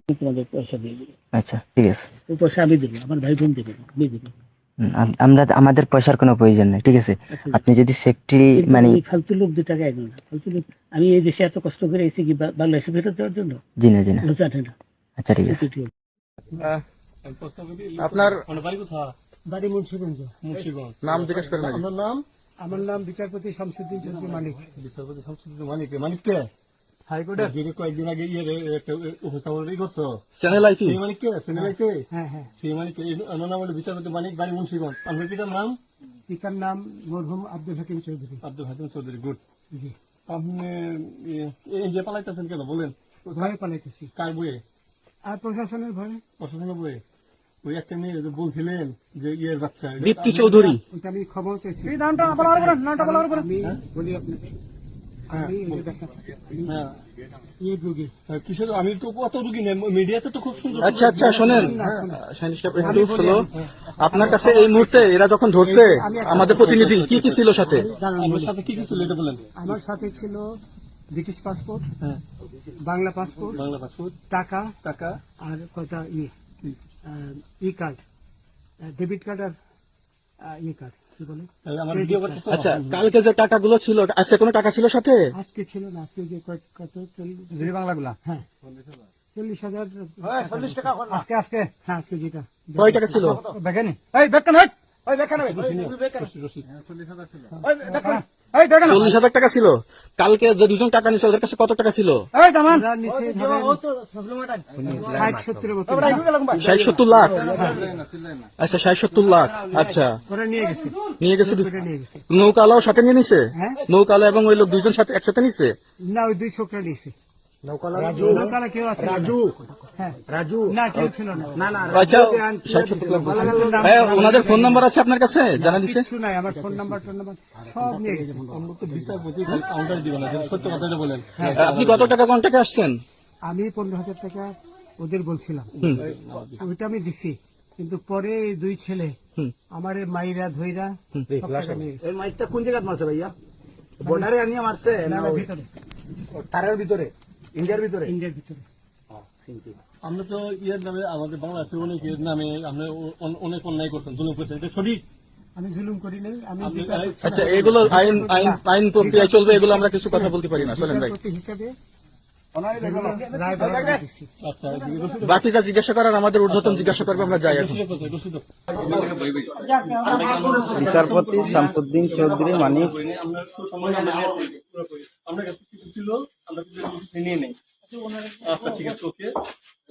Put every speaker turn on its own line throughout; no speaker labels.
তোমাদের পয়সা দিয়ে দেবে।
আচ্ছা ঠিক আছে।
ওই পয়সা আমি দেবো, আমার ভাই বোন দেবে না, আমি দেবো।
আমরা আমাদের পয়সার কোনো প্রয়োজন নেই, ঠিক আছে।
আচ্ছা,
আপনি যদি সেফটি
কিন্তু
মানে
এই ফালতু লোক 2 টাকা এগো না, ফালতু লোক। আমি এই দেশে এত কষ্ট করে এসেছি কি বাংলাদেশে ফেরত দেওয়ার জন্য?
জি না জি না।
ও জানে না।
আচ্ছা ঠিক আছে।
আপনার
বাড়ি কোথায়? বাড়ি মুন্সিগঞ্জ। মুন্সিগঞ্জ।
নাম জিজ্ঞেস করেন আগে।
আপনার নাম? আমার নাম বিচারপতি শামসুদ্দিন চৌধুরী মানিক। বিচারপতি শামসুদ্দিন মানিক। মানিক কে? হাইকোর্টের যিনি কয়েকদিন আগে একটা উপস্থাপন করছো।
চ্যানেল আইছি।
সেই মানিক কে? চ্যানেল আইতে? হ্যাঁ হ্যাঁ। সেই মানিক ওনার নাম হলো বিচারপতি মানিক, বাড়ি মুন্সিগঞ্জ। আপনার পিতার নাম? পিতার নাম মরহুম আব্দুল হাকিম চৌধুরী। আব্দুল হাকিম চৌধুরী, গুড। জি। আপনি এই যে পালাইতেছেন কেন বলেন? ভয়ে পালাইতেছি। কার বয়ে? আর প্রশাসনের ভয়ে। প্রশাসনের বয়ে? ওই একটা মেয়ে বলছিলেন যে ইয়ের বাচ্চা
দীপ্তি চৌধুরী।
ওটা আমি খবর চাইছি। এই নামটা বলার পরে নামটা বলার পরে আমি বলি আপনাকে। আমি এই যে দেখাচ্ছি। হ্যাঁ। এই রোগী। কিসের? আমি তো কত রোগী নেই, মিডিয়াতে তো খুব সুন্দর।
আচ্ছা আচ্ছা শোনেন, একটু স্লো। আপনার কাছে এই মুহূর্তে এরা যখন ধরছে আমাদের প্রতিনিধি কি কি ছিল সাথে?
আমার সাথে কি কি ছিল এটা বলেন। আমার সাথে ছিল ব্রিটিশ পাসপোর্ট, হ্যাঁ, বাংলা পাসপোর্ট, টাকা টাকা আর কয়টা ই কার্ড, ডেবিট কার্ড আর ই কার্ড, কি বলে?
আচ্ছা, কালকে যে টাকাগুলো ছিল, আজকে কোনো টাকা ছিল সাথে?
আজকে ছিল না, আজকে যে কত 40 বাংলাগুলা, হ্যাঁ 40,000 40 টাকা আজকে আজকে, হ্যাঁ আজকে যেটা।
কয় টাকা ছিল?
দেখেনি এই বেকান হয়, ওই বেকান হবে
40,000 টাকা ছিল। কালকে যে দুজন টাকা নিছে ওদের কাছে কত টাকা ছিল?
এই দামান নিচে 60-70 মতো,
60-70 লাখ। আচ্ছা 60-70 লাখ। আচ্ছা
ওরা নিয়ে গেছে,
নিয়ে গেছে।
নিয়ে গেছে।
নৌকালাও সাথে নিয়ে নিছে?
হ্যাঁ।
নৌকালা এবং ওই লোক দুইজন সাথে একসাথে নিছে?
না, ওই 2 ছোকরা নিয়েছে। নৌকালা কেউ আছে? রাজু, হ্যাঁ রাজু, না কেউ ছিল না। না না,
আচ্ছা 60-70 লাখ। হ্যাঁ, ওনাদের ফোন নাম্বার আছে আপনার কাছে? জানা দিছে?
কিছু নাই, আমার ফোন নাম্বার সব নিয়ে গেছে। কাউন্টার দিবেন না, সত্য কথাটা বলেন।
আপনি কত টাকা কন্টাক্টে আসছেন?
আমি 15,000 টাকা ওদের বলছিলাম, ওইটা আমি দিছি, কিন্তু পরে এই 2 ছেলে আমার মাইরা ধইরা সব টাকা নিয়ে গেছে।
মাইকটা কোন জায়গায় মারছে ভাইয়া? বর্ডারে আনিয়ে মারছে না
ভিতরে,
তারের ভিতরে, ইন্ডিয়ার ভিতরে?
ইন্ডিয়ার ভিতরে।
আমরা তো ইয়ের নামে, আমাদের বাংলাদেশের অনেকের নামে আপনি অনেক অন্যায় করছেন, জুলুম করছেন, এটা সঠিক?
আমি জুলুম করি নাই, আমি
আচ্ছা, এগুলো আইন আইন আইন প্রক্রিয়ায় চলবে, এগুলো আমরা কিছু কথা বলতে পারি না। চলেন ভাই,
বিচারপতি হিসাবে
আচ্ছা
বাকি যা জিজ্ঞাসা করার আমাদের ঊর্ধ্বতন জিজ্ঞাসা করবে, আমরা যাই এখন।
বিচারপতি শামসুদ্দিন চৌধুরী মানিক।
আমরা কিছু ছিল, আমরা কিছু নিয়ে নেই। আচ্ছা ঠিক আছে, ওকে।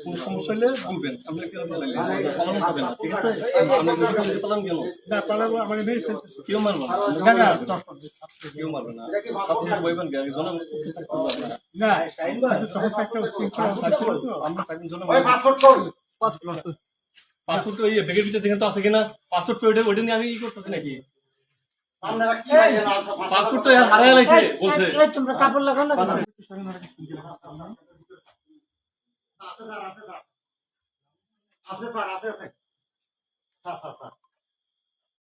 কোন সমস্যা হলে বলবেন, আমরা কেউ পালান হবে না, ঠিক আছে? আমরা পালান গেল
না পালাবো, আমাকে মেরে ফেলতেছে।
কেউ মারবো না,
না না
কেউ মারবে না। ছাত্ররা বইবেন গে, জনগণ
না, কিন্তু তখন তো একটা উচ্ছৃঙ্খলা হচ্ছিল তো।
আমরা থাকবেন জনগণ। পাসপোর্ট ওই ব্যাগের ভিতরে দেখেন তো আছে কিনা? পাসপোর্ট ওইটা নিয়ে আমি ই করতেছি নাকি? পাসপোর্ট তো হারাই লাগছে বলছে।
তোমরা কাপড় লাগাও না। আছে স্যার, আছে স্যার।